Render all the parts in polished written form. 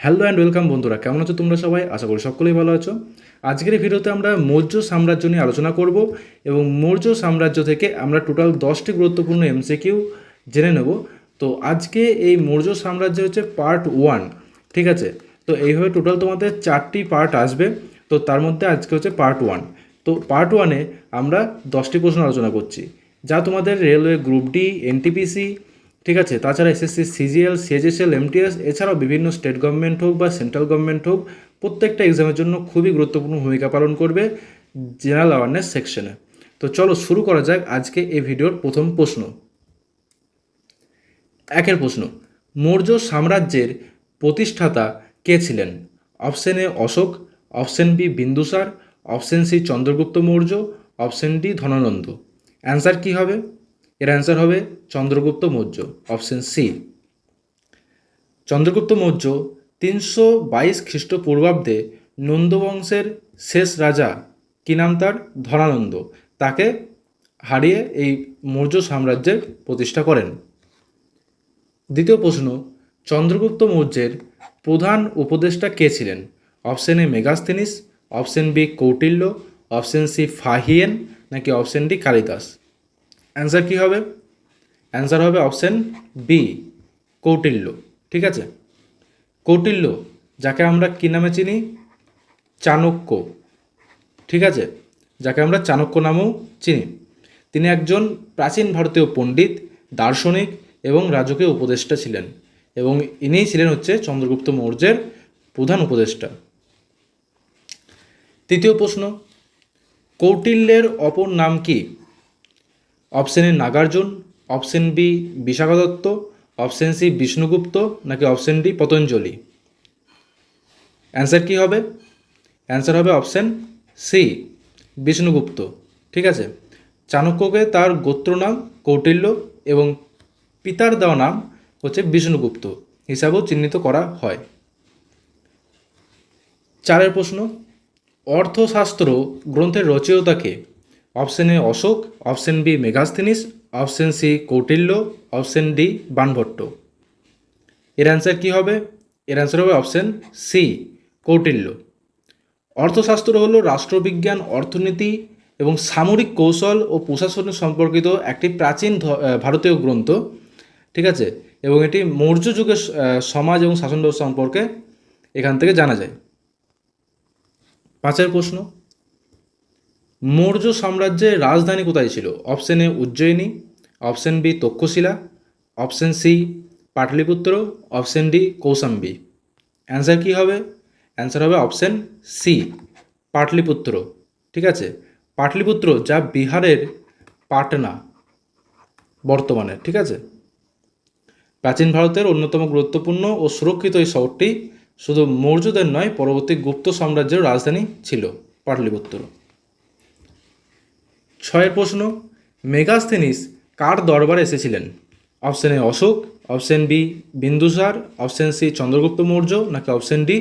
Hello and welcome বন্ধুরা, কেমন আছো তোমরা সবাই? আশা করি সকলেই ভালো আছো। আজকের এই ভিডিওতে আমরা মৌর্য সাম্রাজ্য নিয়ে আলোচনা করব এবং মৌর্য সাম্রাজ্য থেকে আমরা টোটাল 10টি গুরুত্বপূর্ণ এমসিকিউ জেনে নেব। তো আজকে এই মৌর্য সাম্রাজ্য হচ্ছে পার্ট 1, ঠিক আছে? তো এইভাবে টোটাল তোমাদের 4টি পার্ট আসবে। তো তার মধ্যে আজকে হচ্ছে পার্ট 1। তো পার্ট 1-এ আমরা 10টি প্রশ্ন আলোচনা করছি, যা তোমাদের রেলওয়ে গ্রুপ ডি, এনটিপিসি, ঠিক আছে, তাছাড়া এসএসসি সিজিএল, সিএইচএসএল, এমটিএস, এছাড়াও বিভিন্ন স্টেট গভর্নমেন্ট হোক বা সেন্ট্রাল গভর্নমেন্ট হোক, প্রত্যেকটা এক্সামের জন্য খুবই গুরুত্বপূর্ণ ভূমিকা পালন করবে জেনারেল অ্যাওয়ারনেস সেকশনে। তো চলো শুরু করা যাক আজকে এই ভিডিওর প্রথম প্রশ্ন। একের প্রশ্ন, মৌর্য সাম্রাজ্যের প্রতিষ্ঠাতা কে ছিলেন? Option A Ashoka, option B Bindusara, option C Chandragupta Maurya, option D Dhanananda. Answer কি হবে? এর অ্যান্সার হবে চন্দ্রগুপ্ত মৌর্য, অপশন সি। চন্দ্রগুপ্ত মৌর্য 322 খ্রিস্টপূর্বাব্দে নন্দবংশের শেষ রাজা, কি নাম তার? ধনানন্দ, তাকে হারিয়ে এই মৌর্য সাম্রাজ্যের প্রতিষ্ঠা করেন। দ্বিতীয় প্রশ্ন, চন্দ্রগুপ্ত মৌর্যের প্রধান উপদেষ্টা কে ছিলেন? Option A Megasthenes, option B Kautilya, option C Fahien, নাকি অপশন ডি কালিদাস। অ্যান্সার কি হবে? অ্যান্সার হবে অপশন বি কৌটিল্য, ঠিক আছে। কৌটিল্য, যাকে আমরা কী নামে চিনি? চাণক্য, ঠিক আছে, যাকে আমরা চাণক্য নামেও চিনি। তিনি একজন প্রাচীন ভারতীয় পণ্ডিত, দার্শনিক এবং রাজকীয় উপদেষ্টা ছিলেন, এবং ইনিই ছিলেন হচ্ছে চন্দ্রগুপ্ত মৌর্যের প্রধান উপদেষ্টা। তৃতীয় প্রশ্ন, কৌটিল্যের অপর নাম কি? Option A Nagarjuna, option B Vishakhadatta, option C Vishnugupta, নাকি অপশন ডি পতঞ্জলি। অ্যান্সার কি হবে? অ্যান্সার হবে অপশন সি বিষ্ণুগুপ্ত, ঠিক আছে। চাণক্যকে তার গোত্র নাম কৌটিল্য এবং পিতার দেওয়া নাম হচ্ছে বিষ্ণুগুপ্ত হিসাবেও চিহ্নিত করা হয়। চারের প্রশ্ন, অর্থশাস্ত্র গ্রন্থের রচয়িতাকে? Option A Ashoka, option B Megasthenes, option C Kautilya, option D Banabhatta. এর অ্যান্সার কী হবে? এর অ্যান্সার হবে অপশন সি কৌটিল্য। অর্থশাস্ত্র হলো রাষ্ট্রবিজ্ঞান, অর্থনীতি এবং সামরিক কৌশল ও প্রশাসন সম্পর্কিত একটি প্রাচীন ভারতীয় গ্রন্থ, ঠিক আছে, এবং এটি মৌর্য যুগের সমাজ এবং শাসন ব্যবস্থা সম্পর্কে এখান থেকে জানা যায়। পাঁচের প্রশ্ন, মৌর্য সাম্রাজ্যের রাজধানী কোথায় ছিল? Option A Ujjayini, option B Takshashila, option C Pataliputra, option D Kaushambi. Answer কী হবে? অ্যান্সার হবে অপশন সি পাটলিপুত্র, ঠিক আছে। পাটলিপুত্র, যা বিহারের পাটনা বর্তমানে, ঠিক আছে। প্রাচীন ভারতের অন্যতম গুরুত্বপূর্ণ ও সুরক্ষিত এই শহরটি শুধু মৌর্যদের নয়, পরবর্তী গুপ্ত সাম্রাজ্যের রাজধানী ছিল পাটলিপুত্র। ছয়ের প্রশ্ন, মেগাস্থেনিস কার দরবারে এসেছিলেন? Option A Ashoka, option B Bindusara, option C Chandragupta Maurya, নাকি অপশন ডি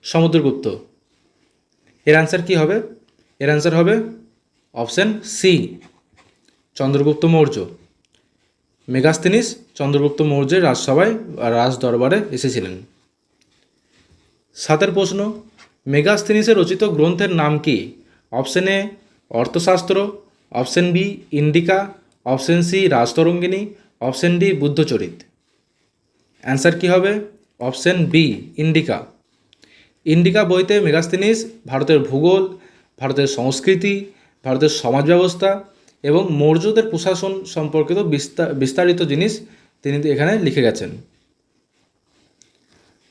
সমুদ্রগুপ্ত। এর অ্যান্সার কি হবে? এর অ্যান্সার হবে option C Chandragupta Maurya. Megasthenes Chandragupta মৌর্যের রাজসভায় রাজ দরবারে এসেছিলেন। সাতের প্রশ্ন, মেগাস্থেনিসের রচিত গ্রন্থের নাম কি? Option A Arthashastra, option B Indica, option C Rajatarangini, option D Buddhacharita. Answer কি হবে? Option B Indica. ইন্ডিকা বইতে মেগাস্থেনিস ভারতের ভূগোল, ভারতের সংস্কৃতি, ভারতের সমাজ ব্যবস্থা এবং মৌর্যদের প্রশাসন সম্পর্কিত বিস্তারিত জিনিস তিনি এখানে লিখে গেছেন।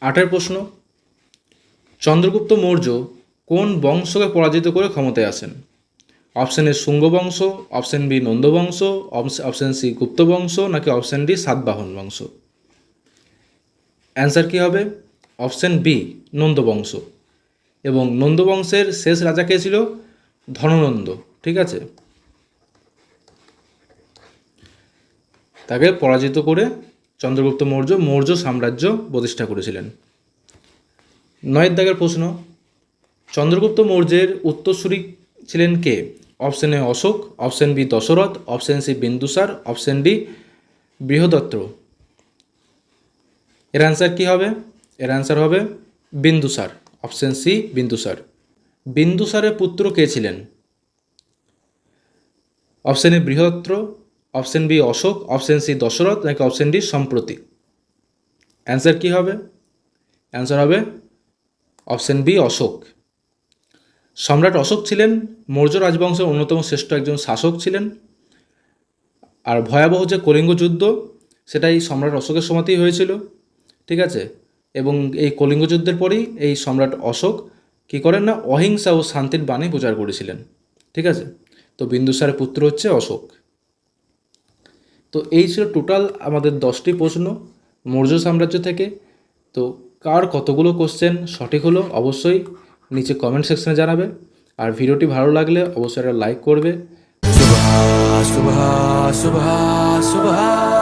আটের প্রশ্ন, চন্দ্রগুপ্ত মৌর্য কোন বংশকে পরাজিত করে ক্ষমতায় আসেন? অপশন এ শুঙ্গ বংশ, অপশন বি নন্দ বংশ, অপশন সি গুপ্ত বংশ, নাকি অপশন ডি সাতবাহন বংশ। অ্যান্সার কী হবে? অপশন বি নন্দ বংশ। এবং নন্দ বংশের শেষ রাজা কে ছিল? ধননন্দ, ঠিক আছে। তাকে পরাজিত করে চন্দ্রগুপ্ত মৌর্য মৌর্য সাম্রাজ্য প্রতিষ্ঠা করেছিলেন। নয়ের দাগের প্রশ্ন, চন্দ্রগুপ্ত মৌর্যের উত্তরসূরি ছিলেন কে? Option A Ashoka, option B Dasharatha, option C Bindusara, option D Brihadratha. এর অ্যান্সার কী হবে? এর অ্যান্সার হবে বিন্দুসার। Option C Bindusara. বিন্দুসারের পুত্র কে ছিলেন? Option A Brihadratha, option B Ashoka, option C Dasharatha, নাকি অপশন ডি সম্প্রতি? অ্যান্সার কি হবে? অ্যান্সার হবে অপশন বি অশোক। সম্রাট অশোক ছিলেন মৌর্য রাজবংশের অন্যতম শ্রেষ্ঠ একজন শাসক ছিলেন। আর ভয়াবহ যে কলিঙ্গ যুদ্ধ, সেটাই সম্রাট অশোকের সময়তেই হয়েছিল, ঠিক আছে। এবং এই কলিঙ্গ যুদ্ধের পরেই এই সম্রাট অশোক কী করেন না, অহিংসা ও শান্তির বাণী প্রচার করেছিলেন, ঠিক আছে। তো বিন্দুসারের পুত্র হচ্ছে অশোক। তো এই ছিল টোটাল আমাদের 10টি প্রশ্ন মৌর্য সাম্রাজ্য থেকে। তো কার কতগুলো কোশ্চেন সঠিক হলো অবশ্যই নিচে কমেন্ট সেকশনে জানাবে। আর ভিডিওটি ভালো লাগলে অবশ্যই একটা লাইক করবে। सुबह सुबह सुबह सुबह